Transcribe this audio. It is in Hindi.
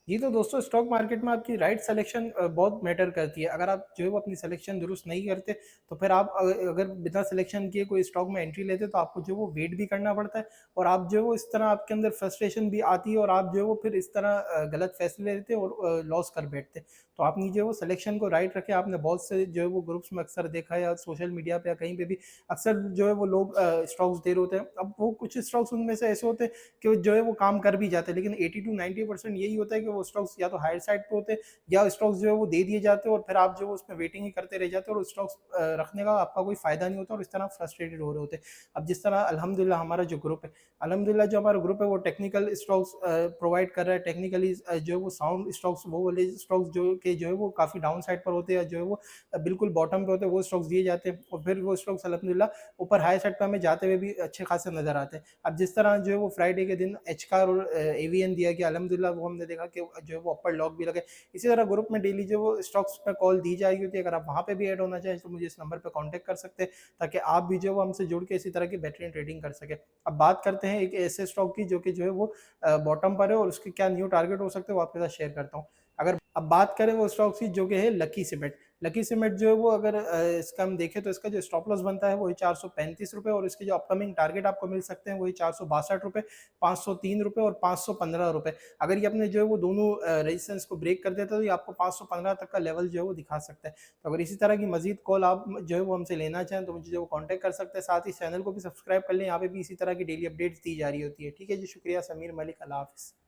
जी, तो दोस्तों स्टॉक मार्केट में आपकी राइट सिलेक्शन बहुत मैटर करती है। अगर आप जो है वो अपनी सिलेक्शन दुरुस्त नहीं करते, तो फिर आप अगर बिना सिलेक्शन किए कोई स्टॉक में एंट्री लेते, तो आपको जो है वो वेट भी करना पड़ता है और आप जो है वो इस तरह आपके अंदर फ्रस्ट्रेशन भी आती है और आप जो है वो फिर इस तरह गलत फैसले लेते और लॉस कर बैठते। तो आपने जो है वो सिलेक्शन को राइट रखें। आपने बहुत से जो है वो ग्रुप्स में अक्सर देखा है या सोशल मीडिया पे या कहीं पे भी अक्सर जो है वो लोग स्टॉक्स दे रहे होते हैं। अब वो कुछ स्टॉक्स उनमें से ऐसे होते हैं कि वो जो है वो काम कर भी जाते हैं, लेकिन 80 टू 90% यही होता है कि वो स्टॉक्स या तो हायर साइड पे होते हैं या स्टॉक्स जो है वो दे दिए जाते हैं और फिर आप जो है उसमें वेटिंग ही करते रह जाते हैं और स्टॉक्स रखने का आपका कोई फायदा नहीं होता और इस तरह फ्रस्ट्रेटेड हो रहे होते हैं। अब जिस तरह अल्हम्दुलिल्लाह हमारा जो ग्रुप है, अल्हम्दुलिल्लाह जो हमारा ग्रुप है वो टेक्निकल स्टॉक्स प्रोवाइड कर रहा है। टेक्निकली जो है वो साउंड स्टॉक्स, वो वाले स्टॉक्स जो है वो काफ़ी डाउन साइड पर होते हैं, जो है वो बिल्कुल बॉटम पे होते हैं, वो स्टॉक्स दिए जाते हैं और फिर वो स्टॉक्स अल्हम्दुलिल्लाह ऊपर हाई साइड पे हमें जाते हुए भी अच्छे खासे नज़र आते हैं। अब जिस तरह जो है वो फ्राइडे के दिन एचकार और एवीएन दिया गया, अल्हम्दुलिल्लाह वो हमने देखा कि जो है वो अपर लॉक भी लगे। इसी तरह ग्रुप में डेली जो वो स्टॉक्स पे कॉल दी जा रही होती है। अगर आप वहाँ पे भी ऐड होना चाहें तो मुझे इस नंबर पे कांटेक्ट कर सकते हैं, ताकि आप भी जो है वो हमसे जुड़ के इसी तरह की बेहतरीन ट्रेडिंग कर सकें। अब बात करते हैं एक ऐसे स्टॉक की जो कि जो है वो बॉटम पर है और उसके क्या न्यू टारगेट हो सकते हैं, वो आपके साथ शेयर करता हूँ। अगर अब बात करें वो स्टॉक्स की जो कि है लकी सीमेंट। लकी सीमेंट जो है वो अगर इसका हम देखें तो इसका जो स्टॉप लॉस बनता है वो है ₹435 और इसके जो अपकमिंग टारगेट आपको मिल सकते हैं वो है ₹462, ₹503 और ₹515। अगर ये अपने जो है वो दोनों रेजिस्टेंस को ब्रेक कर देता है तो ये आपको 515 तक का लेवल जो है वो दिखा सकता है। तो अगर इसी तरह की मज़ीद कॉल आप जो है वो हमसे लेना चाहें तो मुझे जो है वो कॉन्टैक्ट कर सकते हैं। साथ ही चैनल को भी सब्सक्राइब कर लें, यहाँ पे भी इसी तरह की डेली अपडेट्स दी जा रही होती है। ठीक है जी, शुक्रिया। समीर मलिक, अल्लाह हाफ़िज़।